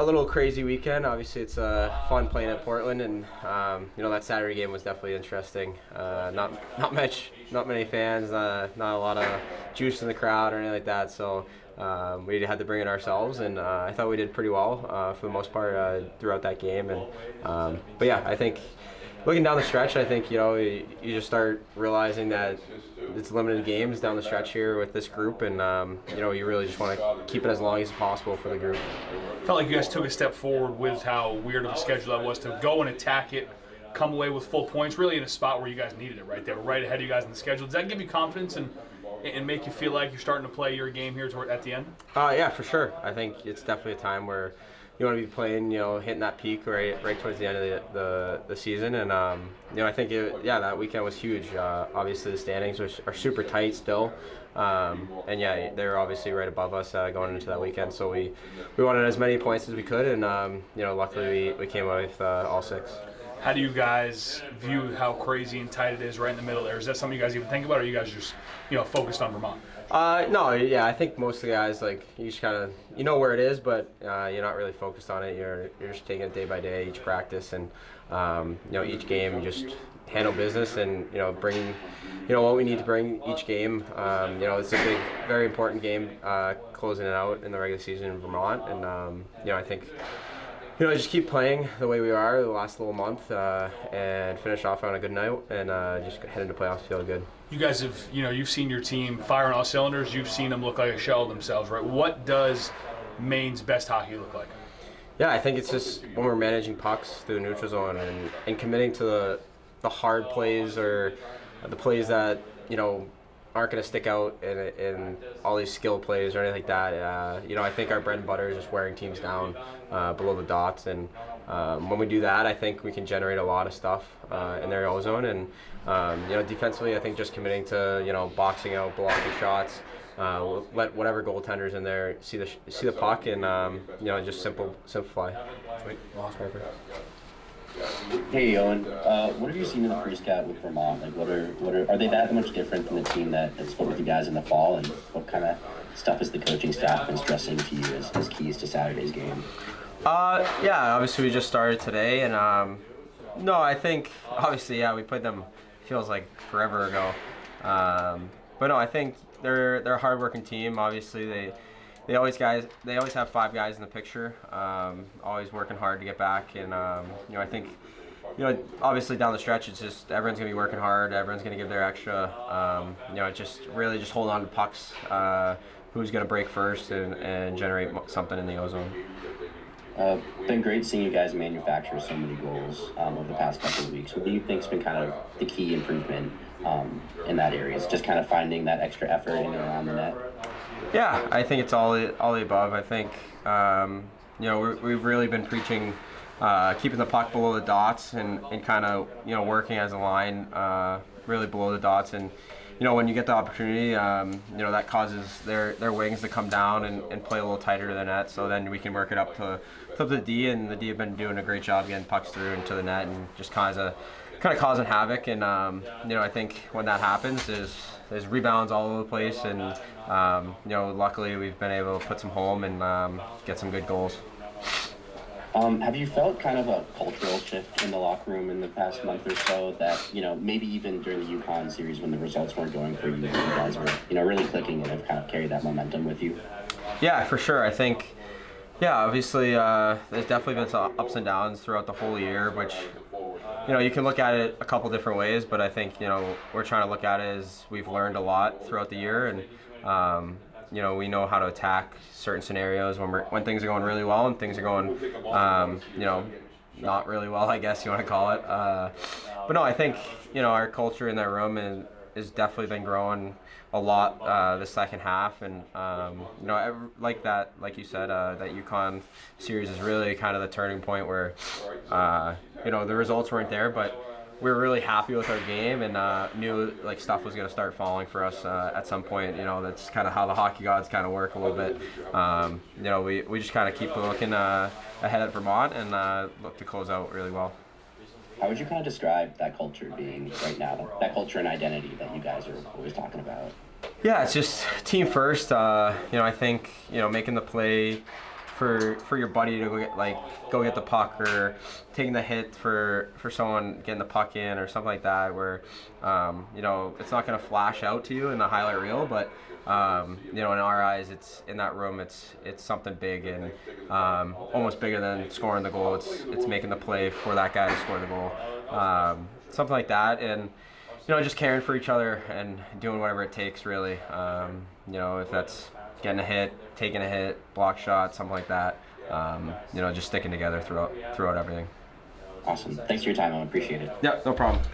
little crazy weekend. Obviously, it's fun playing at Portland, and that Saturday game was definitely interesting. Not many fans, not a lot of juice in the crowd or anything like that. So we had to bring it ourselves, and I thought we did pretty well for the most part throughout that game. But yeah, I think looking down the stretch, I think you just start realizing that it's limited games down the stretch here with this group, and you really just want to keep it as long as possible for the group. Felt like you guys took a step forward with how weird of a schedule that was to go and attack it, come away with full points, really in a spot where you guys needed it, right? They were right ahead of you guys in the schedule. Does that give you confidence and make you feel like you're starting to play your game here at the end? Yeah, for sure. I think it's definitely a time where you want to be playing, hitting that peak right towards the end of the season, and I think that weekend was huge. Obviously, the standings are super tight still, and yeah, they're obviously right above us going into that weekend. So we wanted as many points as we could, and luckily we came away with all 6. How do you guys view how crazy and tight it is right in the middle there? Is that something you guys even think about, or are you guys just focused on Vermont? No, yeah, I think most of the guys, you just kind of, where it is, but you're not really focused on it. You're just taking it day by day, each practice, and each game you just handle business and bring what we need to bring each game. It's a big, very important game closing it out in the regular season in Vermont, and I think just keep playing the way we are the last little month and finish off on a good note and just head into playoffs feeling good. You guys have, you've seen your team fire on all cylinders. You've seen them look like a shell of themselves, right? What does Maine's best hockey look like? Yeah, I think it's just when we're managing pucks through the neutral zone and committing to the hard plays or the plays that, aren't going to stick out in all these skill plays or anything like that. I think our bread and butter is just wearing teams down below the dots, and when we do that, I think we can generate a lot of stuff in their own zone. And defensively, I think just committing to boxing out, blocking shots, let whatever goaltenders in there see the puck, and just simplify. Sweet. Perfect. Hey Owen, what have you seen in the pre-scout with Vermont? Are they that much different than the team that spoke with you guys in the fall? And what kind of stuff is the coaching staff been stressing to you as keys to Saturday's game? Yeah, obviously we just started today, and I think obviously we played them. Feels like forever ago, but no, I think they're a hardworking team. Obviously they always have 5 guys in the picture, always working hard to get back, and I think obviously down the stretch it's just everyone's gonna be working hard, everyone's gonna give their extra, just really just hold on to pucks, who's gonna break first and generate something in the ozone. Been great seeing you guys manufacture so many goals over the past couple of weeks. What do you think's been kind of the key improvement in that area? It's just kind of finding that extra effort in and around the net. Yeah, I think it's all the above. I think we've really been preaching keeping the puck below the dots and kind of working as a line really below the dots, and when you get the opportunity, that causes their wings to come down and play a little tighter to the net. So then we can work it up to the D, and the D have been doing a great job getting pucks through into the net and just kind of causing havoc. And I think when that happens, there's rebounds all over the place, and luckily we've been able to put some home and get some good goals. Have you felt kind of a cultural shift in the locker room in the past month or so that, maybe even during the UConn series when the results weren't going for you, you guys were, really clicking and have kind of carried that momentum with you? Yeah, for sure. I think, obviously there's definitely been some ups and downs throughout the whole year, which, you can look at it a couple different ways, but I think, we're trying to look at it as we've learned a lot throughout the year, and, we know how to attack certain scenarios when things are going really well and things are going, not really well, I guess you want to call it. But no, I think, our culture in that room has definitely been growing a lot the second half, and like you said, that UConn series is really kind of the turning point where the results weren't there, but we were really happy with our game and knew stuff was going to start falling for us at some point. That's kind of how the hockey gods kind of work a little bit. We just kind of keep looking ahead at Vermont and look to close out really well. How would you kind of describe that culture being right now, that culture and identity that you guys are always talking about? Yeah, it's just team first. I think, making the play for your buddy to go get the puck, or taking the hit for someone getting the puck in or something like that, where you know, it's not going to flash out to you in the highlight reel, but you know, in our eyes, it's in that room, it's something big, and almost bigger than scoring the goal. It's making the play for that guy to score the goal, something like that. And you know, just caring for each other and doing whatever it takes, really. You know, if that's getting a hit, taking a hit, block shot, something like that. You know, just sticking together throughout everything. Awesome. Thanks for your time. I appreciate it. Yeah, no problem. Thanks.